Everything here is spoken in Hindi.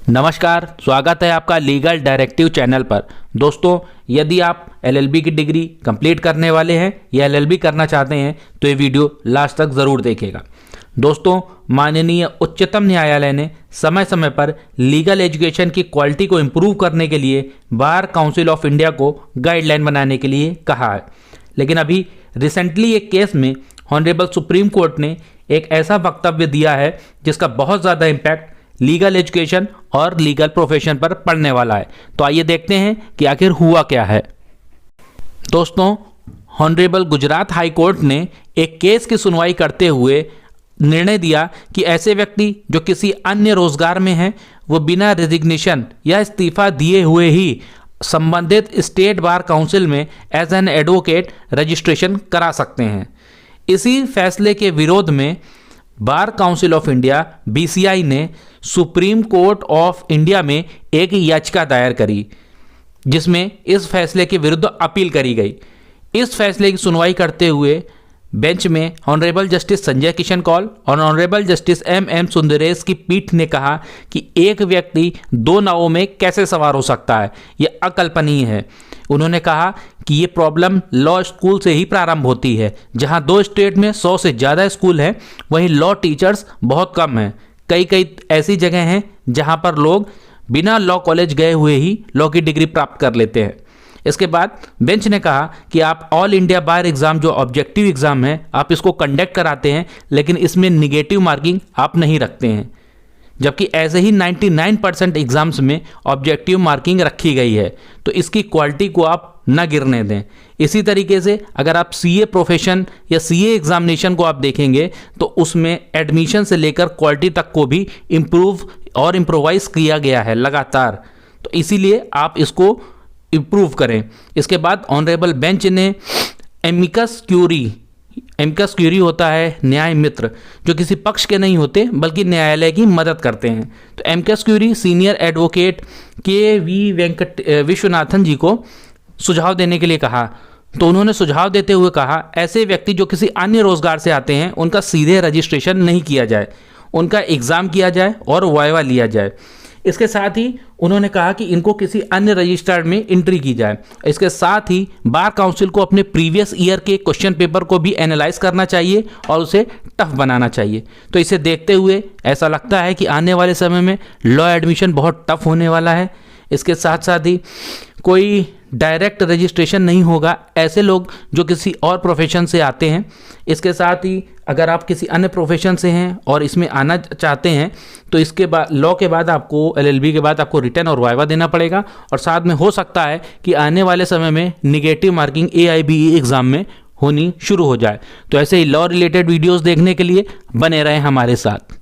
नमस्कार, स्वागत है आपका लीगल डायरेक्टिव चैनल पर। दोस्तों, यदि आप एलएलबी की डिग्री कंप्लीट करने वाले हैं या एलएलबी करना चाहते हैं तो ये वीडियो लास्ट तक ज़रूर देखिएगा। दोस्तों, माननीय उच्चतम न्यायालय ने समय समय पर लीगल एजुकेशन की क्वालिटी को इम्प्रूव करने के लिए बार काउंसिल ऑफ इंडिया को गाइडलाइन बनाने के लिए कहा है। लेकिन अभी रिसेंटली एक केस में ऑनरेबल सुप्रीम कोर्ट ने एक ऐसा वक्तव्य दिया है जिसका बहुत ज़्यादा इम्पैक्ट लीगल एजुकेशन और लीगल प्रोफेशन पर पड़ने वाला है। तो आइए देखते हैं कि आखिर हुआ क्या है। दोस्तों, ऑनरेबल गुजरात हाई कोर्ट ने एक केस की सुनवाई करते हुए निर्णय दिया कि ऐसे व्यक्ति जो किसी अन्य रोजगार में हैं वो बिना रेजिग्नेशन या इस्तीफा दिए हुए ही संबंधित स्टेट बार काउंसिल में एज एन एडवोकेट रजिस्ट्रेशन करा सकते हैं। इसी फैसले के विरोध में bar council of India BCI ने सुप्रीम कोर्ट ऑफ इंडिया में एक याचिका दायर करी जिसमें इस फैसले के विरुद्ध अपील करी गई। इस फैसले की सुनवाई करते हुए बेंच में ऑनरेबल जस्टिस संजय किशन कौल और ऑनरेबल जस्टिस एम सुंदरेश की पीठ ने कहा कि एक व्यक्ति दो नावों में कैसे सवार हो सकता है, यह अकल्पनीय है। उन्होंने कहा कि ये प्रॉब्लम लॉ स्कूल से ही प्रारंभ होती है। जहां दो स्टेट में 100 से ज़्यादा स्कूल हैं, वहीं लॉ टीचर्स बहुत कम हैं। कई ऐसी जगह हैं जहां पर लोग बिना लॉ कॉलेज गए हुए ही लॉ की डिग्री प्राप्त कर लेते हैं। इसके बाद बेंच ने कहा कि आप ऑल इंडिया बार एग्ज़ाम जो ऑब्जेक्टिव एग्ज़ाम है आप इसको कंडक्ट कराते हैं, लेकिन इसमें निगेटिव मार्किंग आप नहीं रखते हैं, जबकि ऐसे ही 99% एग्ज़ाम्स में ऑब्जेक्टिव मार्किंग रखी गई है। तो इसकी क्वालिटी को आप न गिरने दें। इसी तरीके से अगर आप सीए प्रोफेशन या सीए एग्जामिनेशन को आप देखेंगे तो उसमें एडमिशन से लेकर क्वालिटी तक को भी इम्प्रूव और इम्प्रोवाइज किया गया है लगातार। तो इसीलिए आप इसको इम्प्रूव करें। इसके बाद ऑनरेबल बेंच ने एमिकस क्यूरी होता है न्याय मित्र, जो किसी पक्ष के नहीं होते बल्कि न्यायालय की मदद करते हैं। तो एमिकस क्यूरी सीनियर एडवोकेट के विश्वनाथन जी को सुझाव देने के लिए कहा। तो उन्होंने सुझाव देते हुए कहा ऐसे व्यक्ति जो किसी अन्य रोजगार से आते हैं उनका सीधे रजिस्ट्रेशन नहीं किया जाए, उनका एग्ज़ाम किया जाए और वाइवा लिया जाए। इसके साथ ही उन्होंने कहा कि इनको किसी अन्य रजिस्टर में एंट्री की जाए। इसके साथ ही बार काउंसिल को अपने प्रीवियस ईयर के क्वेश्चन पेपर को भी एनालाइज करना चाहिए और उसे टफ बनाना चाहिए। तो इसे देखते हुए ऐसा लगता है कि आने वाले समय में लॉ एडमिशन बहुत टफ होने वाला है। इसके साथ साथ ही कोई डायरेक्ट रजिस्ट्रेशन नहीं होगा ऐसे लोग जो किसी और प्रोफेशन से आते हैं। इसके साथ ही अगर आप किसी अन्य प्रोफेशन से हैं और इसमें आना चाहते हैं तो इसके बाद लॉ के बाद आपको एलएलबी के बाद आपको रिटर्न और वाइवा देना पड़ेगा, और साथ में हो सकता है कि आने वाले समय में निगेटिव मार्किंग AIBE एग्ज़ाम में होनी शुरू हो जाए। तो ऐसे ही लॉ रिलेटेड वीडियोज़ देखने के लिए बने रहें हमारे साथ।